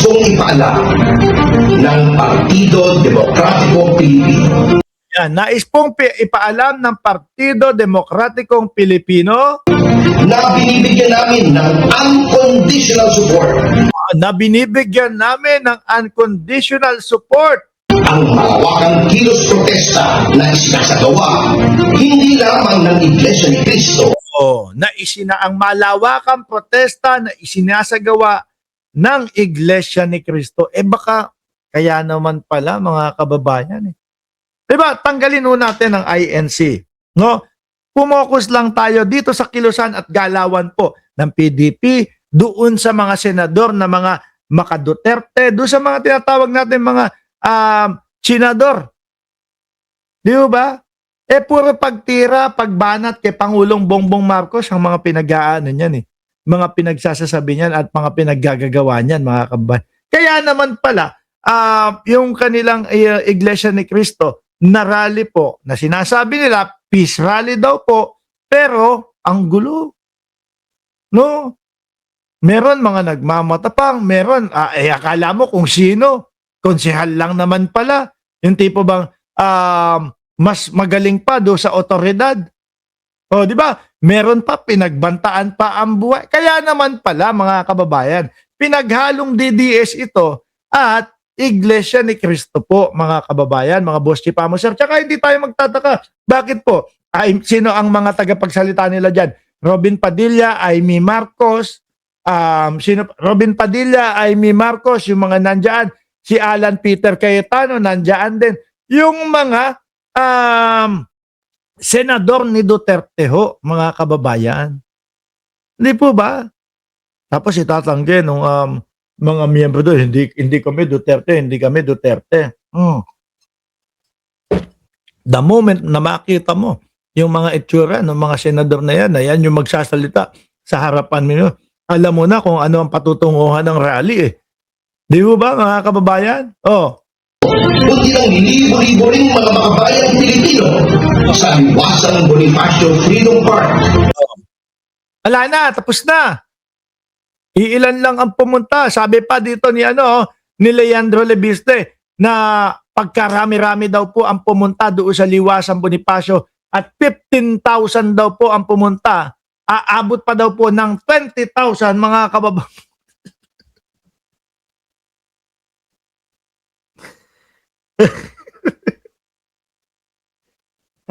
Kung ipaalam ng Partido Demokratiko Pilipino Yan, nais pong ipaalam ng Partido Demokratikong Pilipino na binibigyan namin ng unconditional support ang malawakang kilos protesta na isinasagawa hindi lamang ng Iglesia ni Cristo ang malawakang protesta na isinasagawa ng Iglesia ni Cristo. Baka kaya naman pala mga kababayan. Diba? Tanggalin ho natin ang INC. No? Pumokus lang tayo dito sa kilusan at galawan po ng PDP, doon sa mga senador na mga Duterte, doon sa mga tinatawag natin mga senador. Di ba? Puro pagtira, pagbanat kay Pangulong Bongbong Marcos ang mga pinag-aano niyan mga pinagsasasabi niyan at mga pinaggagawa niyan, mga kababayan. Kaya naman pala, yung kanilang Iglesia ni Cristo na rally po, na sinasabi nila, peace rally daw po, pero ang gulo. No? Meron mga nagmamatapang, meron, akala mo kung sino, konsehal lang naman pala. Yung tipo bang, mas magaling pa do sa otoridad. O, di ba? Meron pa, pinagbantaan pa ang buhay. Kaya naman pala, mga kababayan, pinaghalong DDS ito at Iglesia ni Cristo po, mga kababayan, mga boss chipamo, sir. Tsaka hindi tayo magtataka. Bakit po? Sino ang mga tagapagsalita nila dyan? Robin Padilla, Amy Marcos, Robin Padilla, Amy Marcos, yung mga nandyan. Si Alan Peter Cayetano, nandyan din. Yung mga senador ni Duterte ho, mga kababayan. Hindi po ba? Tapos itatanggi nung mga miyembro doon, hindi kami Duterte, hindi kami Duterte. The moment na makita mo yung mga itsura ng mga senador na yan yung magsasalita sa harapan mo, alam mo na kung ano ang patutunguhan ng rally Di ba mga kababayan? kundi ng libo-libo ring mga makabayang Pilipino sa liwasan ng Bonifacio Freedom Park. Wala na, tapos na. Iilan lang ang pumunta. Sabi pa dito ni Leandro Lebiste na pagkarami-rami daw po ang pumunta doon sa liwasang Bonifacio at 15,000 daw po ang pumunta. Aabot pa daw po ng 20,000 mga kababayan.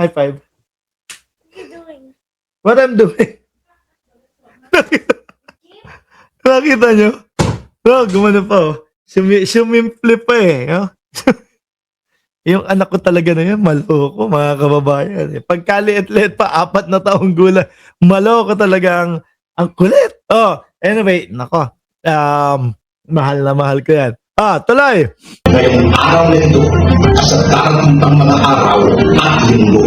High five. What are you doing? What I'm doing? Nakita nyo? Gumano pa Sumimple pa Yung anak ko talaga na yan, maloko, mga kababayan. Pagkaliit-liit pa, 4 na taong gulang, maloko talaga ang kulit. Anyway, nako. Mahal na mahal ko yan. Tuloy. Ngayong araw na ito, sa darating pang mga araw at linggo,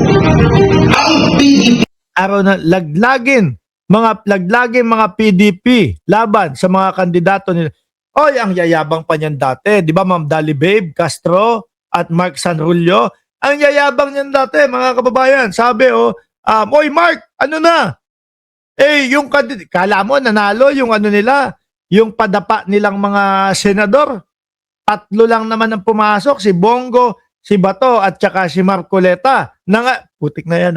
ang PDP Araw na laglagin mga PDP laban sa mga kandidato nila. Ang yayabang pa niyan dati. Di ba, Ma'am Dali Babe Castro at Mark Sanrulio? Ang yayabang niyan dati, mga kababayan. Sabi, Oy Mark, ano na? Yung kala mo nanalo yung nila, yung padapa nilang mga senador. 3 lang naman ang pumasok, si Bongo, si Bato, at saka si Marcoleta. Putik na yan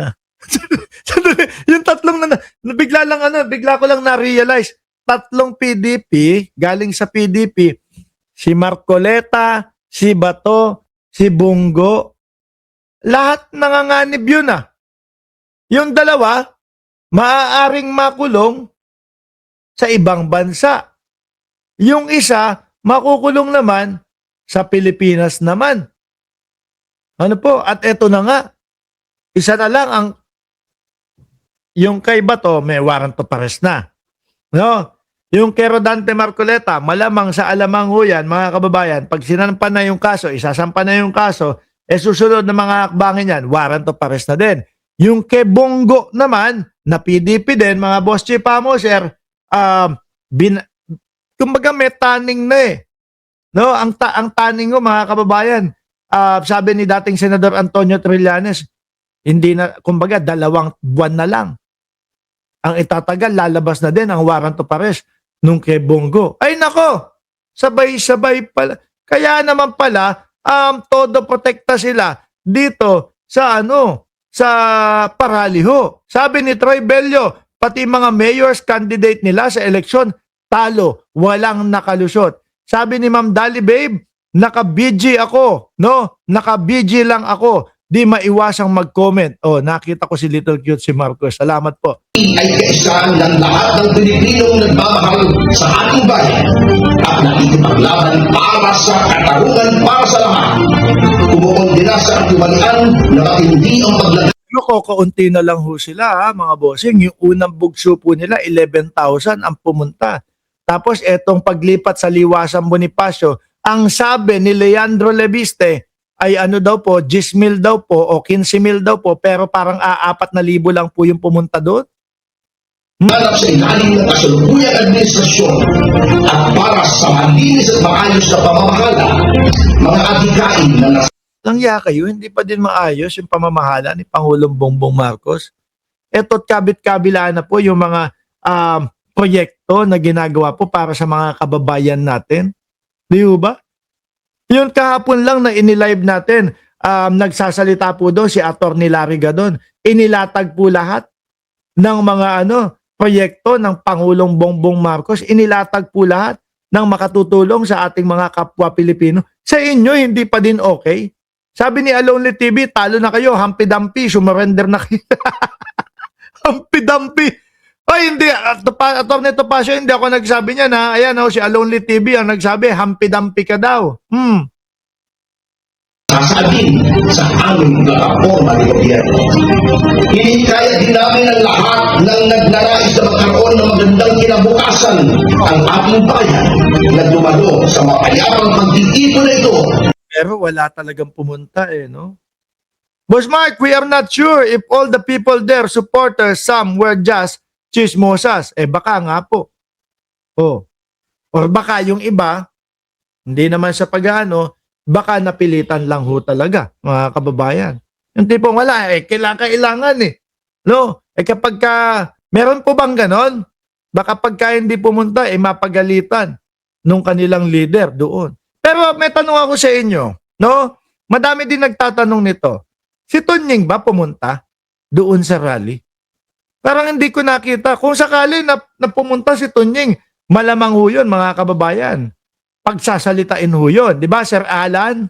yung 3 na bigla ko lang na-realize. 3 PDP, galing sa PDP, si Marcoleta, si Bato, si Bongo, lahat nanganganib yun Yung 2, maaaring makulong sa ibang bansa. Yung isa, makukulong naman sa Pilipinas naman. At eto na nga, isa na lang yung kay Bato, may warrant of arrest na. No? Yung kay Rodante Marcoleta, malamang sa alamang yan, mga kababayan, pag sinampa na yung kaso, isasampa na yung kaso, susunod na mga hakbangin yan, warrant of arrest na din. Yung kay Bongo naman, na PDP din, mga boss chipamo, sir, kumbaga may taning na No, ang taning mo, mga kababayan, sabi ni dating Senador Antonio Trillanes, hindi na, kumbaga 2 buwan na lang ang itatagal, lalabas na din ang warrant of arrest nung kay Bongo. Ay nako, sabay-sabay pala. Kaya naman pala, todo protekta sila dito sa sa paraliho. Sabi ni Troy Bello, pati mga mayor's candidate nila sa eleksyon, talo, walang nakalusot. Sabi ni Ma'am Dali Babe, naka-BG ako, no? Naka-BG lang ako. Di maiwasang mag-comment. Oh, nakita ko si Little Cute si Marcos. Salamat po. ay kaisaan ng lahat ng Pilipinong nagmamahal sa ating bayan at nakikipaglaban para sa katarungan para sa lahat. Kumukundina sa katiwalian na matindi ang paglagay Pero kakaunti na lang ho sila, mga bossing. Yung unang bugso po nila, 11,000 ang pumunta. Tapos etong paglipat sa Liwasang Bonifacio, ang sabi ni Leandro Leviste ay daw po, 10,000 daw po o 15,000 daw po, pero parang 4,000 lang po yung pumunta doon. sa ilalim ng kasalukuyang administrasyon at para sa malinis at maayos na pamamahala, mga adhikain na Langya kayo, hindi pa din maayos yung pamamahala ni Pangulong Bongbong Marcos. Eto't kabit-kabila na po yung mga proyekto na ginagawa po para sa mga kababayan natin. Di ba? Yun kahapon lang na inilive natin, nagsasalita po doon si Atty. Larry Gadon. Inilatag po lahat ng mga proyekto ng Pangulong Bongbong Marcos. Inilatag po lahat ng makatutulong sa ating mga kapwa Pilipino. Sa inyo, hindi pa din okay. Sabi ni Alonly TV, talo na kayo, hampi-dampi, sumurrender na kayo. Hampi-dampi. Ay, hindi. Atty. Topacio, hindi ako nagsabi niya na, ayan, si Alonly TV ang nagsabi, hampi-dampi ka daw. sasabihin sa aming plataforma ni gobyerno. Hinikaya din namin ang lahat ng nagnanais na magkaroon ng magandang kinabukasan ang ating bayan na dumalo sa mapayapang pagtitipon na ito. Pero wala talagang pumunta no? Boss Mark, we are not sure if all the people there, supporters, some were just chismosas. Baka nga po. Or baka yung iba, hindi naman sa pag-ano, baka napilitan lang ho talaga, mga kababayan. Yung tipong wala, kailangan No? Kapag meron po bang ganon? Baka pagka hindi pumunta, mapagalitan nung kanilang leader doon. Pero may tanong ako sa inyo, no? Madami din nagtatanong nito. Si Tunying ba pumunta doon sa rally? Parang hindi ko nakita. Kung sakali na pumunta si Tunying, malamang ho yun, mga kababayan. Pagsasalitain ho yun. Di ba, Sir Alan?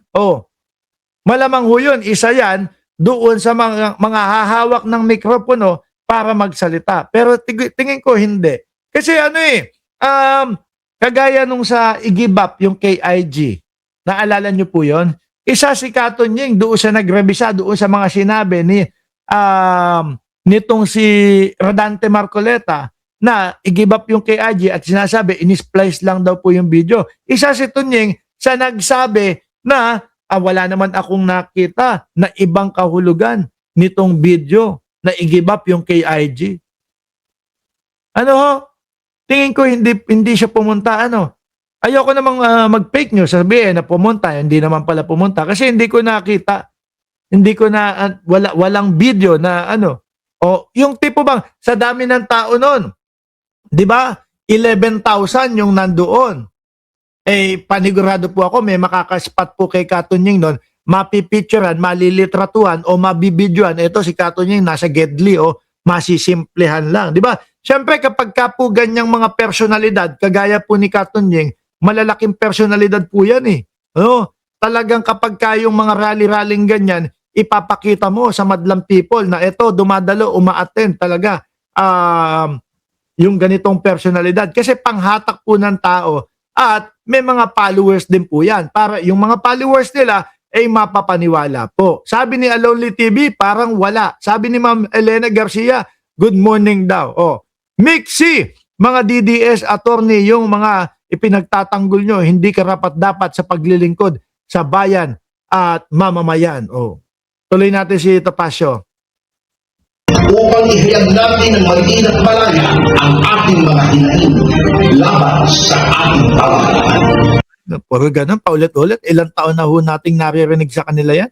Malamang ho yun. Isa yan doon sa mga hahawak ng mikropono para magsalita. Pero tingin ko hindi. Kasi kagaya nung sa Igibap, yung KIG, naalala nyo po yun? Isa si Katunying, doon siya nagrebisa, doon sa mga sinabi nitong si Rodante Marcoleta na i-give up yung KIG at sinasabi, in-splice lang daw po yung video. Isa si Tunying sa nagsabi na wala naman akong nakita na ibang kahulugan nitong video na i-give up yung KIG. Tingin ko hindi siya pumunta Ayoko namang mag-fake news, sabihin na pumunta, hindi naman pala pumunta kasi hindi ko nakita. Hindi ko na walang video na yung tipo bang sa dami ng tao noon. 'Di ba? 11,000 yung nandoon. Panigurado po ako may makakaspot po kay Katunying noon, mapipicturean, malilitratuhan o mabibidyoan. Ito si Katunying nasa Gedli masisimplehan lang, 'di ba? Siyempre kapag po ganyang mga personalidad kagaya po ni Katunying, malalaking personalidad po yan Talagang kapag kayong mga rally-rallying ganyan, ipapakita mo sa madlang people na ito, dumadalo, uma-attend talaga yung ganitong personalidad. Kasi panghatak po ng tao at may mga followers din po yan. Para yung mga followers nila ay mapapaniwala po. Sabi ni Alonly TV, parang wala. Sabi ni Ma'am Elena Garcia, good morning daw. Mixi, mga DDS attorney, yung mga ipinagtatanggol nyo, hindi karapat-dapat sa paglilingkod sa bayan at mamamayan. Tuloy natin si Topacio. Upang ihayag natin ng maliit at malaya ang ating mga hinaing laban sa ating pamahalaan. Puro ganun, paulit-ulit. Ilang taon na ho nating naririnig sa kanila yan.